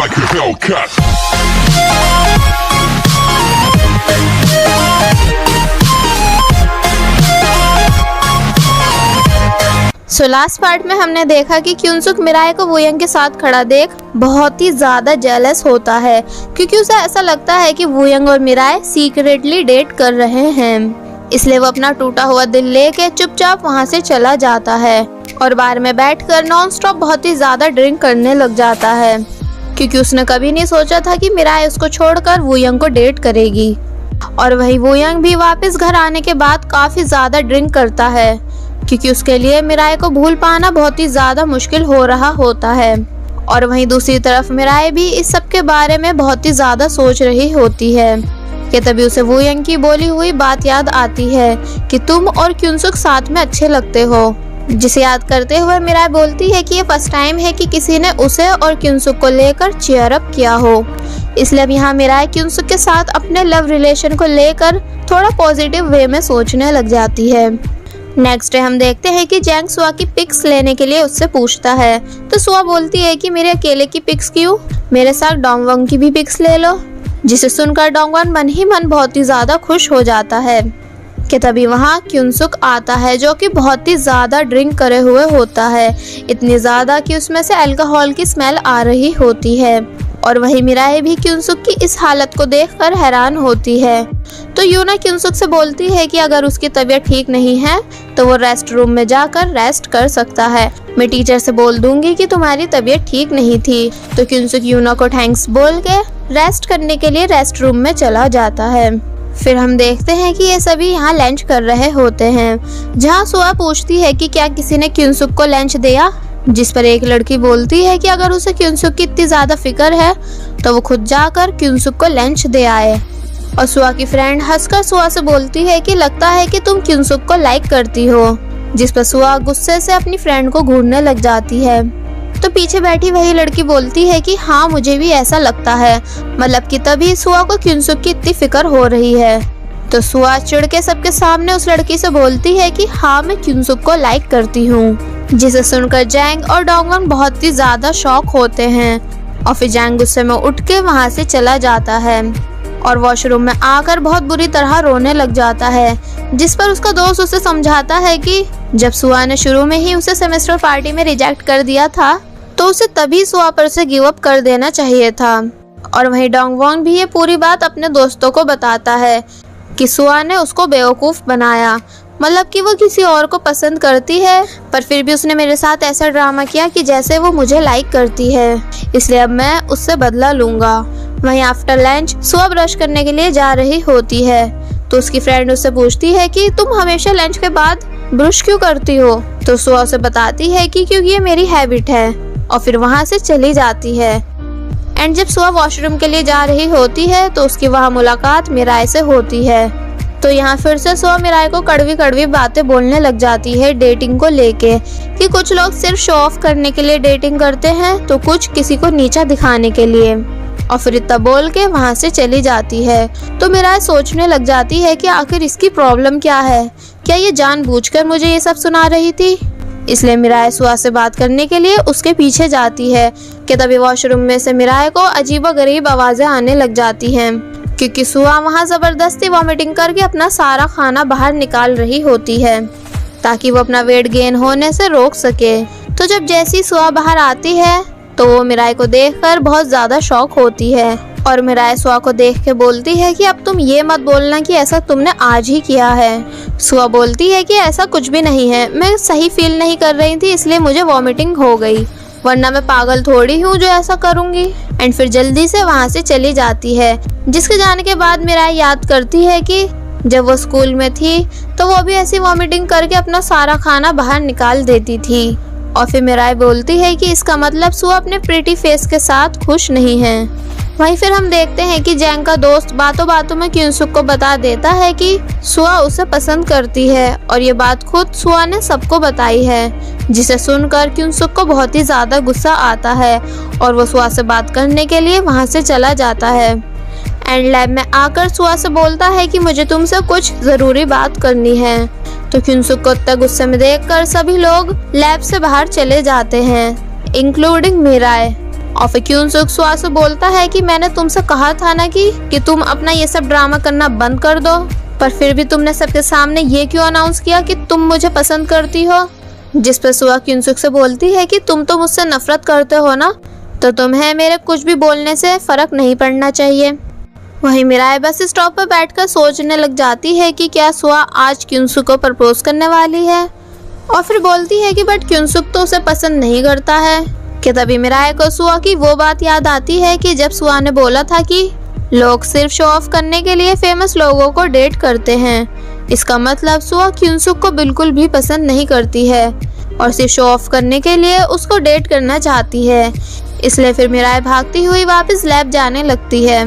like a Hellcat. So last part में हमने देखा कि क्युनसुक मिराए को वूयंग के साथ खड़ा देख बहुत ही ज्यादा जेलस होता है, क्योंकि उसे ऐसा लगता है कि वूयंग और मिराए सीक्रेटली डेट कर रहे हैं। इसलिए वो अपना टूटा हुआ दिल लेके चुपचाप वहाँ से चला जाता है और बार में बैठकर नॉन स्टॉप बहुत ही ज्यादा ड्रिंक करने लग जाता है, क्योंकि उसने कभी नहीं सोचा था कि मिराए उसको छोड़कर वूयंग को डेट करेगी। और वही वूयंग भी वापस घर आने के बाद काफी ज्यादा ड्रिंक करता है, क्योंकि उसके लिए मिराए को भूल पाना बहुत ही ज्यादा मुश्किल हो रहा होता है। और वहीं दूसरी तरफ मिराए भी इस सब के बारे में बहुत ही ज्यादा सोच रही होती है कि तभी उसे वूयंग की बोली हुई बात याद आती है कि तुम और क्युनसुक साथ में अच्छे लगते हो, जिसे याद करते हुए मिराए बोलती है कि ये फर्स्ट टाइम है कि किसी ने उसे और क्युनसुक को लेकर चीयर अप किया हो। इसलिए अब यहाँ मिराए क्युनसुक के साथ अपने लव रिलेशन को लेकर थोड़ा पॉजिटिव वे में सोचने लग जाती है। नेक्स्ट डे हम देखते हैं कि जैंग सुआ की पिक्स लेने के लिए उससे पूछता है, तो सुआ बोलती है कि मेरे अकेले की पिक्स क्यों, मेरे साथ डोंगवॉन की भी पिक्स ले लो। जिसे सुनकर डोंगवॉन मन ही मन बहुत ही ज्यादा खुश हो जाता है कि तभी वहाँ क्युनसुक आता है, जो कि बहुत ही ज्यादा ड्रिंक करे हुए होता है, इतनी ज्यादा कि उसमें से अल्कोहल की स्मेल आ रही होती है। और वही मिराए भी क्युनसुक की इस हालत को देखकर हैरान होती है। तो यूना क्युनसुक से बोलती है कि अगर उसकी तबीयत ठीक नहीं है तो वो रेस्ट रूम में जाकर रेस्ट कर सकता है, मैं टीचर से बोल दूंगी कि तुम्हारी तबीयत ठीक नहीं थी। तो क्युनसुक यूना को थैंक्स बोल के रेस्ट करने के लिए रेस्ट रूम में चला जाता है। फिर हम देखते हैं कि ये सभी यहाँ लंच कर रहे होते हैं, जहाँ सुआ पूछती है कि क्या किसी ने क्युनसुक को लंच दिया, जिस पर एक लड़की बोलती है कि अगर उसे क्युनसुक की इतनी ज्यादा फिक्र है तो वो खुद जाकर क्युनसुक को लंच दे आए। और सुआ की फ्रेंड हंसकर सुआ से बोलती है कि लगता है कि तुम क्युनसुक को लाइक करती हो, जिस पर सुआ गुस्से से अपनी फ्रेंड को घूरने लग जाती है। तो पीछे बैठी वही लड़की बोलती है कि हाँ मुझे भी ऐसा लगता है, मतलब कि तभी सुआ को क्युनसुक की इतनी फिक्र हो रही है। तो सुआ चिढ़ के सबके सामने उस लड़की से बोलती है कि हाँ मैं क्युनसुक को लाइक करती हूँ, जिसे सुनकर जैंग और डोंगवॉन बहुत ही ज्यादा शॉक होते हैं। और फिर जैंग गुस्से में उठ के वहाँ से चला जाता है और वॉशरूम में आकर बहुत बुरी तरह रोने लग जाता है, जिस पर उसका दोस्त उसे समझाता है कि जब सुआ ने शुरू में ही उसे सेमेस्टर पार्टी में रिजेक्ट कर दिया था तो उसे तभी सुआ पर से गिव अप कर देना चाहिए था। और वहीं डोंगवॉन भी ये पूरी बात अपने दोस्तों को बताता है कि सुआ ने उसको बेवकूफ बनाया, मतलब कि वो किसी और को पसंद करती है पर फिर भी उसने मेरे साथ ऐसा ड्रामा किया कि जैसे वो मुझे लाइक करती है, इसलिए अब मैं उससे बदला लूंगा। वहीं आफ्टर लंच सुआ ब्रश करने के लिए जा रही होती है, तो उसकी फ्रेंड उससे पूछती है कि तुम हमेशा लंच के बाद ब्रश क्यों करती हो। तो सुआ उसे बताती है कि क्योंकि ये मेरी हैबिट है, और फिर वहाँ से चली जाती है। एंड जब सुआ वॉशरूम के लिए जा रही होती है तो उसकी वहाँ मुलाकात मिराए से होती है। तो यहाँ फिर से सुआ मिराए को कड़वी कड़वी बातें बोलने लग जाती है डेटिंग को लेके, कि कुछ लोग सिर्फ शो ऑफ करने के लिए डेटिंग करते हैं तो कुछ किसी को नीचा दिखाने के लिए। और फिर इतना बोल के वहाँ से चली जाती है। तो मिराए सोचने लग जाती है कि आखिर इसकी प्रॉब्लम क्या है, क्या ये जानबूझकर मुझे ये सब सुना रही थी। इसलिए मिराए सुआ से बात करने के लिए उसके पीछे जाती है कि तभी वॉशरूम में से मिराए को अजीबोगरीब आवाजें आने लग जाती हैं, क्योंकि सुआ वहाँ जबरदस्ती वॉमिटिंग करके अपना सारा खाना बाहर निकाल रही होती है ताकि वो अपना वेट गेन होने से रोक सके। तो जब जैसी सुआ बाहर आती है तो वो मिराए को देखकर बहुत ज्यादा शॉक होती है, और मिराए सुआ को देख के बोलती है कि अब तुम ये मत बोलना कि ऐसा तुमने आज ही किया है। सुआ बोलती है कि ऐसा कुछ भी नहीं है, मैं सही फील नहीं कर रही थी इसलिए मुझे वॉमिटिंग हो गई, वरना मैं पागल थोड़ी हूँ जो ऐसा करूँगी। एंड फिर जल्दी से वहाँ से चली जाती है, जिसके जाने के बाद मिराए याद करती है कि जब वो स्कूल में थी तो वो भी ऐसी वॉमिटिंग करके अपना सारा खाना बाहर निकाल देती थी। और फिर मिराए बोलती है कि इसका मतलब सुआ अपने प्रिटी फेस के साथ खुश नहीं है। वहीं फिर हम देखते हैं कि जैंग का दोस्त बातों बातों में क्युनसुक को बता देता है कि सुआ उसे पसंद करती है, और ये बात खुद सुआ ने सबको बताई है, जिसे सुनकर क्युनसुक को बहुत ही ज्यादा गुस्सा आता है और वो सुआ से बात करने के लिए वहाँ से चला जाता है। एंड लैब में आकर सुआ से बोलता है कि मुझे तुमसे कुछ जरूरी बात करनी है। तो क्युनसुक को इतना गुस्से में देखकर सभी लोग लैब से बाहर चले जाते हैं, इंक्लूडिंग मिराए। और फिर क्यूनसुक सुआ से बोलता है कि मैंने तुमसे कहा था ना कि तुम अपना ये सब ड्रामा करना बंद कर दो, पर फिर भी तुमने सबके सामने ये क्यों अनाउंस किया कि तुम मुझे पसंद करती हो। जिस पर सुआ क्यूनसुक से बोलती है कि तुम तो मुझसे नफरत करते हो ना, तो तुम्हें मेरे कुछ भी बोलने से फर्क नहीं पड़ना चाहिए। वहीं मिराए बस स्टॉप पर बैठकर सोचने लग जाती है कि क्या सुआ आज क्यूनसुक को प्रपोज करने वाली है, और फिर बोलती है कि बट क्यूनसुक तो उसे पसंद नहीं करता है। कि तभी मिराए को सुआ की वो बात याद आती है कि जब सुआ ने बोला था कि लोग सिर्फ शो ऑफ करने के लिए फेमस लोगों को डेट करते हैं। इसका मतलब सुआ क्यूनसुक को बिल्कुल भी पसंद नहीं करती है और सिर्फ शो ऑफ करने के लिए उसको डेट करना चाहती है। इसलिए फिर मिराए भागती हुई वापस लैब जाने लगती है।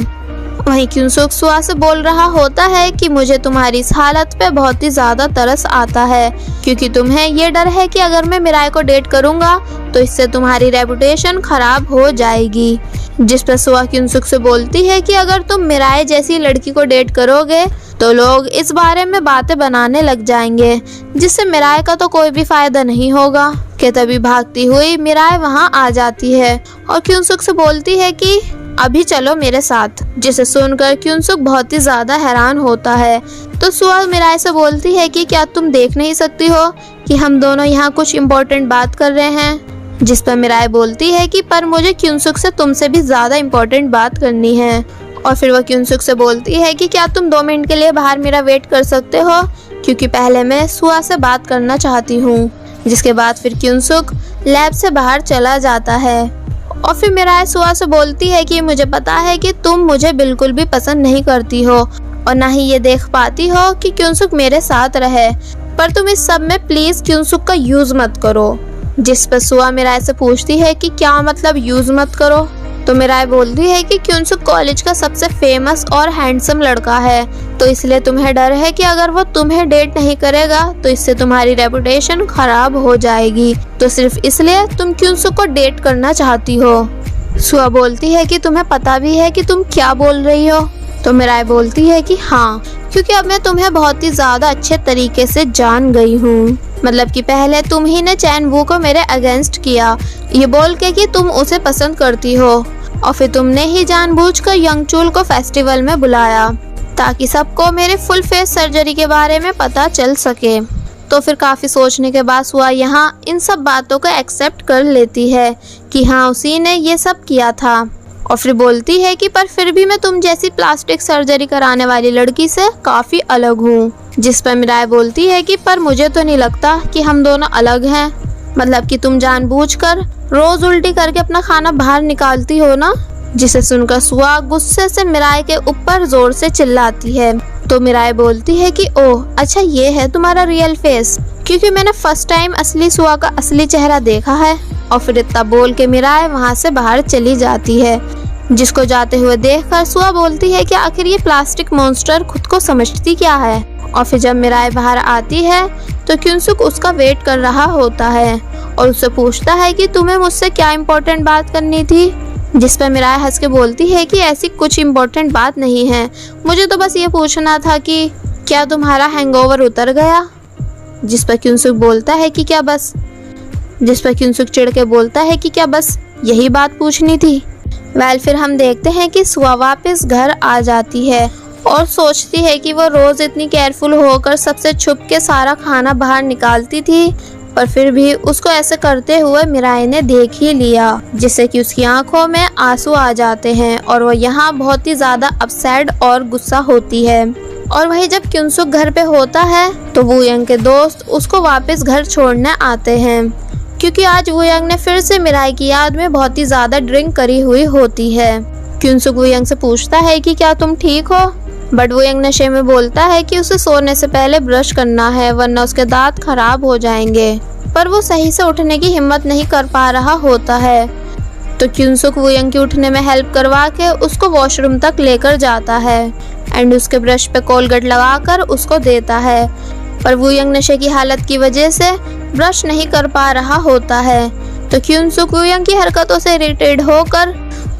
वहीं क्यूनसुक सुआ से बोल रहा होता है कि मुझे तुम्हारी इस हालत पे बहुत ही ज्यादा तरस आता है, क्योंकि तुम्हें ये डर है कि अगर मैं मिराए को डेट करूंगा तो इससे तुम्हारी रेपुटेशन खराब हो जाएगी। जिस पर सुआ क्यूनसुक से बोलती है कि अगर तुम मिराए जैसी लड़की को डेट करोगे तो लोग इस बारे में बातें बनाने लग जाएंगे, जिससे मिराए का तो कोई भी फायदा नहीं होगा। कि तभी भागती हुई मिराए वहां आ जाती है और क्यूनसुक से बोलती है कि अभी चलो मेरे साथ। जिसे सुनकर क्यूनसुक बहुत ही ज्यादा हैरान होता है। तो सुआ मिराए से बोलती है कि क्या तुम देख नहीं सकती हो कि हम दोनों यहाँ कुछ इम्पोर्टेंट बात कर रहे हैं। जिस पर मिराए बोलती है कि पर मुझे क्यूनसुक से तुमसे भी ज्यादा इम्पोर्टेंट बात करनी है। और फिर वह क्यूनसुक से बोलती है कि क्या तुम 2 मिनट के लिए बाहर मेरा वेट कर सकते हो, क्योंकि पहले मैं सुआ से बात करना चाहती हूँ। जिसके बाद फिर क्यूनसुक लैब से बाहर चला जाता है। और फिर मिराए सुआ से बोलती है कि मुझे पता है कि तुम मुझे बिल्कुल भी पसंद नहीं करती हो और ना ही ये देख पाती हो कि क्यूनसुक मेरे साथ रहे, पर तुम इस सब में प्लीज क्यूनसुक का यूज मत करो। जिस पर सुआ मिराए से पूछती है कि क्या मतलब यूज मत करो। तो मिराए बोलती है कि क्यूनसुक कॉलेज का सबसे फेमस और हैंडसम लड़का है, तो इसलिए तुम्हें डर है कि अगर वो तुम्हें डेट नहीं करेगा तो इससे तुम्हारी रेपुटेशन खराब हो जाएगी, तो सिर्फ इसलिए तुम क्यूनसुक को डेट करना चाहती हो। सुआ बोलती है कि तुम्हें पता भी है कि तुम क्या बोल रही हो। तो मिराए बोलती है कि हाँ, क्योंकि अब मैं तुम्हें बहुत ही ज्यादा अच्छे तरीके से जान गई हूँ। मतलब कि पहले तुम ही ने चैन वू को मेरे अगेंस्ट किया, ये बोल के कि तुम उसे पसंद करती हो, और फिर तुमने ही जानबूझकर यंगचुल को फेस्टिवल में बुलाया ताकि सबको मेरे फुल फेस सर्जरी के बारे में पता चल सके। तो फिर काफ़ी सोचने के बाद सुआ यहाँ इन सब बातों को एक्सेप्ट कर लेती है कि हाँ उसी ने ये सब किया था। और फिर बोलती है कि पर फिर भी मैं तुम जैसी प्लास्टिक सर्जरी कराने वाली लड़की से काफ़ी अलग हूँ। जिस पर मिराए बोलती है कि पर मुझे तो नहीं लगता कि हम दोनों अलग हैं, मतलब कि तुम जानबूझकर रोज उल्टी करके अपना खाना बाहर निकालती हो ना। जिसे सुनकर सुआ गुस्से से मिराए के ऊपर जोर से चिल्लाती है। तो मिराए बोलती है कि ओह अच्छा ये है तुम्हारा रियल फेस, क्योंकि मैंने फर्स्ट टाइम असली सुआ का असली चेहरा देखा है। और फिर इतना बोल के मिराए वहाँ से बाहर चली जाती है। जिसको जाते हुए देखकर सुआ बोलती है कि आखिर ये प्लास्टिक मॉन्स्टर खुद को समझती क्या है। और फिर जब मिराए बाहर आती है तो क्यूनसुक उसका वेट कर रहा होता है और उससे पूछता है कि तुम्हें मुझसे क्या इम्पोर्टेंट बात करनी थी। जिस पर मिराए हंस के बोलती है कि ऐसी कुछ इम्पोर्टेंट बात नहीं है, मुझे तो बस ये पूछना था कि क्या तुम्हारा हैंगओवर उतर गया। जिस पर क्यूनसुक बोलता है कि क्या बस। जिस पर क्यूनसुक चिढ़ के बोलता है कि क्या बस यही बात पूछनी थी। फिर हम देखते हैं कि सुआ वापस घर आ जाती है और सोचती है कि वो रोज इतनी केयरफुल होकर सबसे छुप के सारा खाना बाहर निकालती थी, पर फिर भी उसको ऐसे करते हुए मिराए ने देख ही लिया, जिससे कि उसकी आंखों में आंसू आ जाते हैं और वो यहाँ बहुत ही ज्यादा अपसेट और गुस्सा होती है। और वही जब क्यूनसुक घर पे होता है तो वूयंग के दोस्त उसको वापस घर छोड़ने आते हैं, क्योंकि आज वूयंग ने फिर से मिराए की याद में बहुत ही ज्यादा ड्रिंक करी हुई होती है। क्यूनसुक वूयंग से पूछता है कि क्या तुम ठीक हो, बट वूयंग नशे में बोलता है कि उसे सोने से पहले ब्रश करना है वरना उसके दांत खराब हो जाएंगे, पर वो सही से उठने की हिम्मत नहीं कर पा रहा होता है। तो क्यूनसुक वूयंग की उठने में हेल्प करवा के उसको वॉशरूम तक लेकर जाता है एंड उसके ब्रश पे कोलगेट लगाकर उसको देता है, पर वूयंग नशे की हालत की वजह से ब्रश नहीं कर पा रहा होता है। तो क्यूनसुक वूयंग की हरकतों से इरिटेट होकर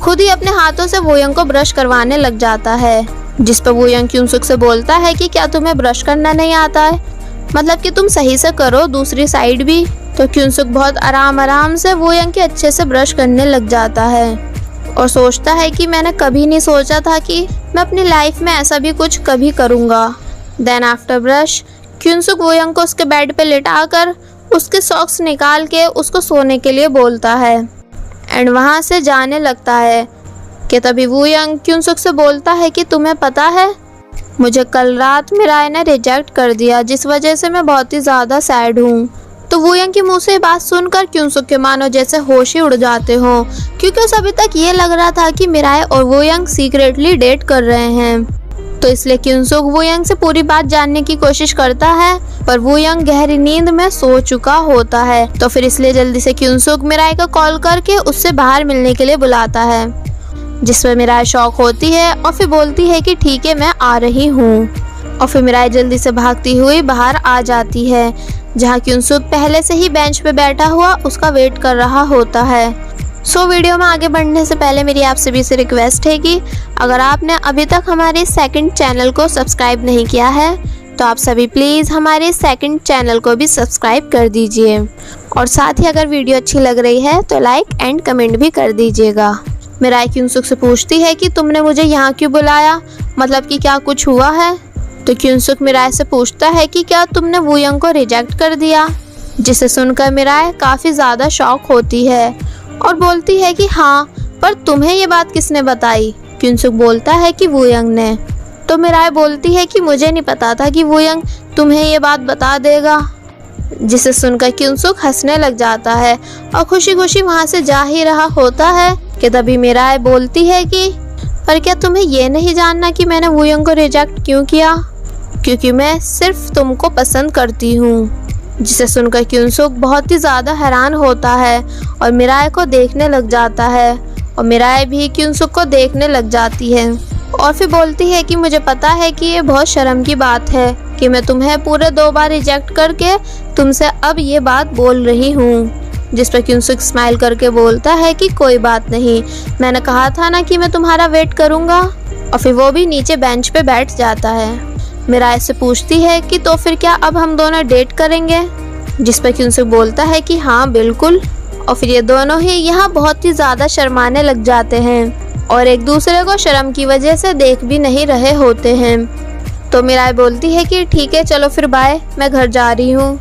खुद ही अपने हाथों से वूयंग को ब्रश करवाने लग जाता है। जिस पर वूयंग क्यूनसुक से बोलता है कि क्या तुम्हें ब्रश करना नहीं आता है। मतलब कि तुम सही से करो दूसरी साइड भी। तो क्युनसुक बहुत आराम से वूयंग के अच्छे से ब्रश करने लग जाता है और सोचता है कि मैंने कभी नहीं सोचा था कि मैं अपनी लाइफ में ऐसा भी कुछ कभी करूँगा। देन आफ्टर ब्रश क्युनसुक वूयंग को उसके बेड पे लिटाकर उसके सॉक्स निकाल के उसको सोने के लिए बोलता है एंड वहाँ से जाने लगता है कि तभी वूयंग क्युनसुक से बोलता है कि तुम्हें पता है, मुझे कल रात मिराए ने रिजेक्ट कर दिया, जिस वजह से मैं बहुत ही ज़्यादा सैड हूँ। तो वूयंग के मुंह से ये बात सुनकर क्युनसुक के मानो जैसे होश ही उड़ जाते हो, क्योंकि उसे अभी तक ये लग रहा था कि मिराए और वूयंग सीक्रेटली डेट कर रहे हैं। तो इसलिए क्युनसुक वूयंग से पूरी बात जानने की कोशिश करता है, पर वूयंग गहरी नींद में सो चुका होता है। तो फिर इसलिए जल्दी से क्युनसुक मिराए को कॉल करके उससे बाहर मिलने के लिए बुलाता है, जिसमें मिराए शॉक होती है और फिर बोलती है कि ठीक है मैं आ रही हूँ। और फिर मिराए जल्दी से भागती हुई बाहर आ जाती है, जहाँ क्युनसुक पहले से ही बेंच पे बैठा हुआ उसका वेट कर रहा होता है। सो वीडियो में आगे बढ़ने से पहले मेरी आप सभी से रिक्वेस्ट है कि अगर आपने अभी तक हमारे सेकंड चैनल को सब्सक्राइब नहीं किया है तो आप सभी प्लीज़ हमारे सेकंड चैनल को भी सब्सक्राइब कर दीजिए, और साथ ही अगर वीडियो अच्छी लग रही है तो लाइक एंड कमेंट भी कर दीजिएगा। मिराए क्युनसुक से पूछती है कि तुमने मुझे यहाँ क्यों बुलाया, मतलब कि क्या कुछ हुआ है। तो क्युनसुक मिराए से पूछता है कि क्या तुमने वूयंग को रिजेक्ट कर दिया, जिसे सुनकर मिराए काफ़ी ज़्यादा शॉक होती है और बोलती है कि हाँ, पर तुम्हें ये बात किसने बताई। क्युनसुक बोलता है कि वूयंग ने। तो मिराए बोलती है कि मुझे नहीं पता था कि वूयंग तुम्हें ये बात बता देगा, जिसे सुनकर क्युनसुक हंसने लग जाता है और खुशी खुशी वहाँ से जा ही रहा होता है कि तभी मिराए बोलती है कि पर क्या तुम्हें ये नहीं जानना कि मैंने वूयंग को रिजेक्ट क्यों किया, क्योंकि मैं सिर्फ तुमको पसंद करती हूँ। जिसे सुनकर क्युनसुक बहुत ही ज़्यादा हैरान होता है और मिराए को देखने लग जाता है, और मिराए भी क्युनसुक को देखने लग जाती है और फिर बोलती है कि मुझे पता है कि ये बहुत शर्म की बात है कि मैं तुम्हें पूरे 2 बार रिजेक्ट करके तुमसे अब ये बात बोल रही हूँ। जिस पर क्युनसुक स्माइल करके बोलता है कि कोई बात नहीं, मैंने कहा था ना कि मैं तुम्हारा वेट करूँगा। और फिर वो भी नीचे बेंच पे बैठ जाता है। मिराए से पूछती है कि तो फिर क्या अब हम दोनों डेट करेंगे, जिस पर क्युनसुक बोलता है कि हाँ बिल्कुल। और फिर ये दोनों ही यहाँ बहुत ही ज़्यादा शर्माने लग जाते हैं और एक दूसरे को शर्म की वजह से देख भी नहीं रहे होते हैं। तो मिराए बोलती है कि ठीक है चलो फिर बाय, मैं घर जा रही हूँ,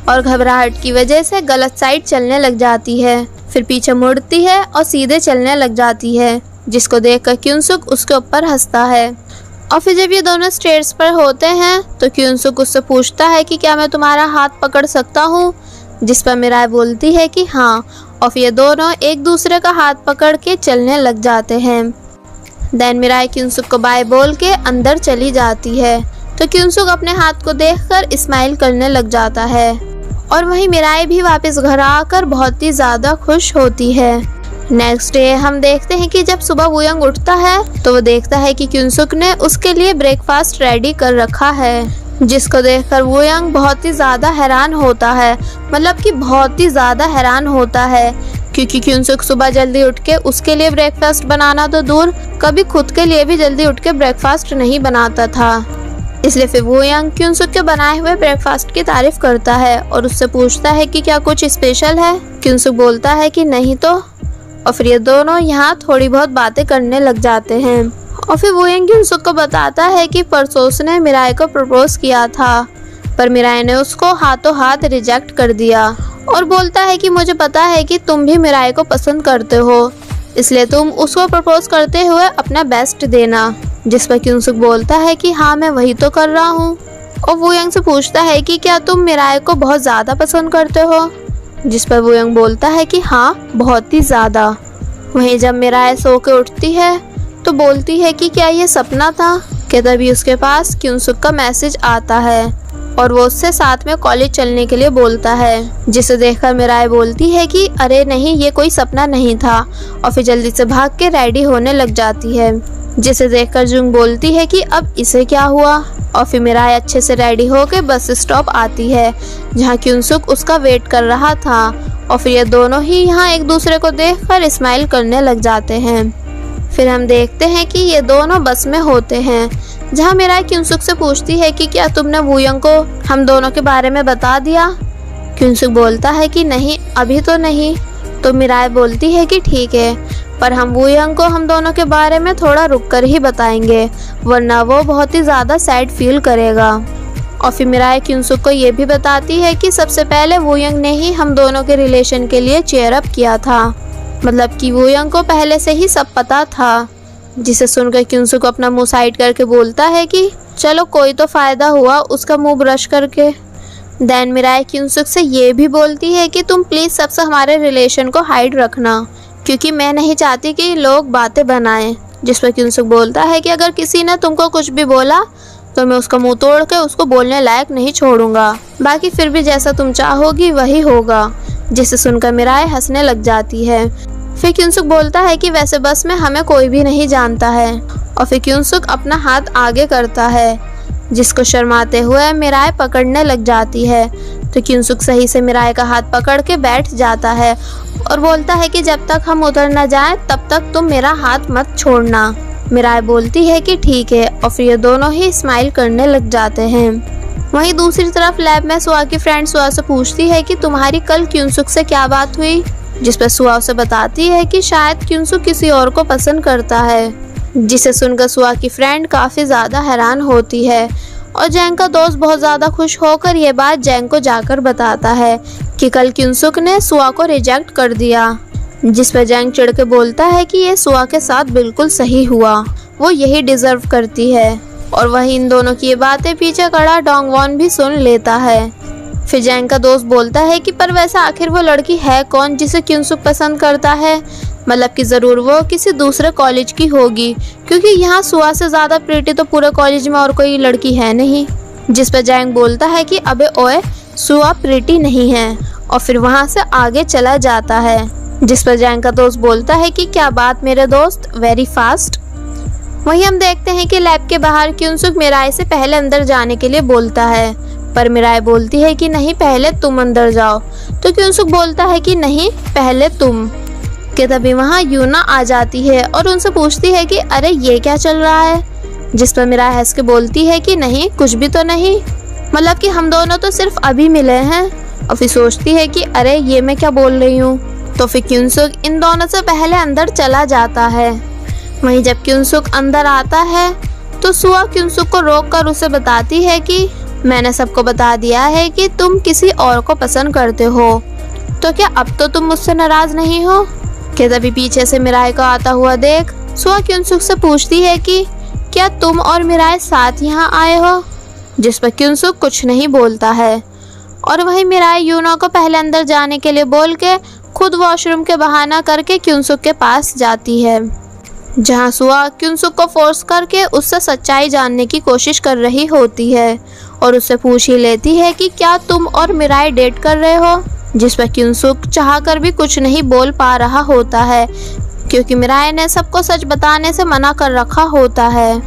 और घबराहट की वजह से गलत साइड चलने लग जाती है। फिर पीछे मुड़ती है और सीधे चलने लग जाती है, जिसको देखकर क्युनसुक उसके ऊपर हंसता है। और फिर जब ये दोनों स्टेयर्स पर होते हैं तो क्युनसुक उससे पूछता है कि क्या मैं तुम्हारा हाथ पकड़ सकता हूँ, जिस पर मिराए बोलती है कि हाँ। और फिर ये दोनों एक दूसरे का हाथ पकड़ के चलने लग जाते हैं। देन मिराए क्युनसुक को बाय बोल के अंदर चली जाती है। तो क्युनसुक अपने हाथ को देखकर स्माइल करने लग जाता है, और वहीं मिराए भी वापस घर आकर बहुत ही ज़्यादा खुश होती है। नेक्स्ट डे हम देखते हैं कि जब सुबह वूयंग उठता है तो वो देखता है कि क्युनसुक ने उसके लिए ब्रेकफास्ट रेडी कर रखा है, जिसको देखकर वूयंग बहुत ही ज़्यादा हैरान होता है, मतलब कि बहुत ही ज़्यादा हैरान होता है, क्योंकि क्युनसुक सुबह जल्दी उठ के उसके लिए ब्रेकफास्ट बनाना तो दूर, कभी खुद के लिए भी जल्दी उठ के ब्रेकफास्ट नहीं बनाता था। इसलिए फिर वूयंग क्युनसुक के बनाए हुए ब्रेकफास्ट की तारीफ करता है और उससे पूछता है कि क्या कुछ स्पेशल है। क्युनसुक बोलता है कि नहीं तो। और फिर ये दोनों यहाँ थोड़ी बहुत बातें करने लग जाते हैं। और फिर वूयंग क्युनसुक को बताता है कि परसों उसने मिराए को प्रपोज किया था, पर मिराए ने उसको हाथों हाथ रिजेक्ट कर दिया और बोलता है कि मुझे पता है कि तुम भी मिराए को पसंद करते हो, इसलिए तुम उसको प्रपोज करते हुए अपना बेस्ट देना। जिस पर क्युनसुक बोलता है कि हाँ मैं वही तो कर रहा हूँ। और वूयंग से पूछता है कि क्या तुम मिराए को बहुत ज़्यादा पसंद करते हो, जिस पर वूयंग बोलता है कि हाँ बहुत ही ज़्यादा। वहीं जब मिराए सो के उठती है तो बोलती है कि क्या ये सपना था, कि तभी उसके पास क्युनसुक का मैसेज आता है और वो उससे साथ में कॉलेज चलने के लिए बोलता है, जिसे देखकर मिराए बोलती है कि अरे नहीं ये कोई सपना नहीं था, और फिर जल्दी से भाग के रेडी होने लग जाती है, जिसे देखकर जुंग बोलती है कि अब इसे क्या हुआ। और फिर मिराए अच्छे से रेडी होकर बस स्टॉप आती है, जहाँ क्युनसुक उसका वेट कर रहा था। और फिर ये दोनों ही यहाँ एक दूसरे को देखकर स्माइल करने लग जाते हैं। फिर हम देखते हैं कि ये दोनों बस में होते हैं, जहाँ मिराए क्युनसुक से पूछती है कि क्या तुमने वूयंग को हम दोनों के बारे में बता दिया। क्युनसुक बोलता है कि नहीं, अभी तो नहीं। तो मिराए बोलती है कि ठीक है, पर हम वूयंग को हम दोनों के बारे में थोड़ा रुक कर ही बताएंगे, वरना वो बहुत ही ज़्यादा सैड फील करेगा। और फिर मिराए क्युनसुक को ये भी बताती है कि सबसे पहले वूयंग ने ही हम दोनों के रिलेशन के लिए चेयर अप किया था, मतलब कि वूयंग को पहले से ही सब पता था। जिसे सुनकर क्युनसुक अपना मुंह साइड करके बोलता है कि चलो कोई तो फ़ायदा हुआ उसका मुंह ब्रश करके। देन मिराए क्युनसुक से ये भी बोलती है कि तुम प्लीज़ सबसे हमारे रिलेशन को हाइड रखना, क्योंकि मैं नहीं चाहती कि लोग बातें बनाएं। जिस पर क्युनसुक बोलता है कि अगर किसी ने तुमको कुछ भी बोला तो मैं उसका मुंह तोड़ के उसको बोलने लायक नहीं छोड़ूंगा, बाकी फिर भी जैसा तुम चाहोगी वही होगा। जिसे सुनकर मिराए हंसने लग जाती है। फिर क्युनसुक बोलता है कि वैसे बस में हमें कोई भी नहीं जानता है। और फिर क्युनसुक अपना हाथ आगे करता है, जिसको शर्माते हुए मिराए पकड़ने लग जाती है। तो क्युनसुक सही से मिराए का हाथ पकड़ के बैठ जाता है और बोलता है कि जब तक हम उतर न जाएं तब तक तुम मेरा हाथ मत छोड़ना। मिराए बोलती है कि ठीक है, और फिर ये दोनों ही स्माइल करने लग जाते हैं। वहीं दूसरी तरफ लैब में सुआ की फ्रेंड सुआ से पूछती है कि तुम्हारी कल क्युनसुक से क्या बात हुई। जिस पर सुआ उसे बताती है कि शायद क्युनसुक किसी और को पसंद करता है। जिसे सुनकर सुआ की फ्रेंड काफ़ी ज़्यादा हैरान होती है और जैंग का दोस्त बहुत ज़्यादा खुश होकर ये बात जैंग को जाकर बताता है कि कल क्युनसुक ने सुआ को रिजेक्ट कर दिया। जिस पर जैंग चिढ़ के बोलता है कि ये सुआ के साथ बिल्कुल सही हुआ, वो यही डिजर्व करती है। और वहीं इन दोनों की ये बातें पीछे खड़ा डोंगवॉन भी सुन लेता है। फिर जैंग का दोस्त बोलता है कि पर वैसे आखिर वो लड़की है कौन जिसे क्युनसुक पसंद करता है, मतलब कि ज़रूर वो किसी दूसरे कॉलेज की होगी, क्योंकि यहाँ सुआ से ज़्यादा प्रीटी तो पूरे कॉलेज में और कोई लड़की है नहीं। जिस पर जैंग बोलता है कि अबे ओए, सुआ प्रीटी नहीं है, और फिर वहाँ से आगे चला जाता है। जिस पर जैंग का दोस्त बोलता है कि क्या बात मेरे दोस्त, वेरी फास्ट। वहीं हम देखते हैं कि लैब के बाहर क्युनसुक मिराए से पहले अंदर जाने के लिए बोलता है, पर मिराए बोलती है कि नहीं, पहले तुम अंदर जाओ। तो क्युनसुक बोलता है कि नहीं, पहले तुम। कि तभी वहाँ यूना आ जाती है और उनसे पूछती है कि अरे ये क्या चल रहा है। जिस पर मिराए हंस के बोलती है कि नहीं, कुछ भी तो नहीं, मतलब कि हम दोनों तो सिर्फ अभी मिले हैं। और फिर सोचती है कि अरे ये मैं क्या बोल रही हूँ। तो फिर क्युनसुक इन दोनों से पहले अंदर चला जाता है। वहीं जब क्युनसुक अंदर आता है तो सुआ क्युनसुक को रोक कर उसे बताती है कि मैंने सबको बता दिया है कि तुम किसी और को पसंद करते हो, तो क्या अब तो तुम मुझसे नाराज नहीं हो। कि तभी पीछे से मिराए को आता हुआ देख सुआ क्युनसुक से पूछती है कि क्या तुम और मिराए साथ यहाँ आए हो। जिस पर क्युनसुक कुछ नहीं बोलता है। और वहीं मिराए यूना को पहले अंदर जाने के लिए बोल के खुद वॉशरूम के बहाना करके क्युनसुक के पास जाती है, जहाँ सुआ क्युनसुक को फोर्स करके उससे सच्चाई जानने की कोशिश कर रही होती है और उससे पूछ ही लेती है कि क्या तुम और मिराए डेट कर रहे हो। जिस पर क्युनसुक चाहकर भी कुछ नहीं बोल पा रहा होता है, क्योंकि मिराए ने सबको सच बताने से मना कर रखा होता है।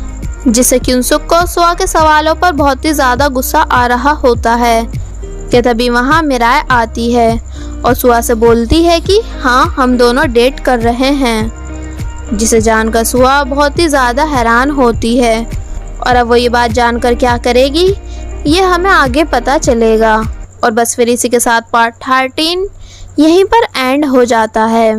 जिससे क्युनसुक को सुआ के सवालों पर बहुत ही ज़्यादा गुस्सा आ रहा होता है। कि तभी वहाँ मिराए आती है और सुआ से बोलती है कि हाँ, हम दोनों डेट कर रहे हैं। जिसे जानकर सुआ बहुत ही ज़्यादा हैरान होती है और अब वो ये बात जानकर क्या करेगी ये हमें आगे पता चलेगा। और बस फिर इसी के साथ पार्ट 13 यहीं पर एंड हो जाता है।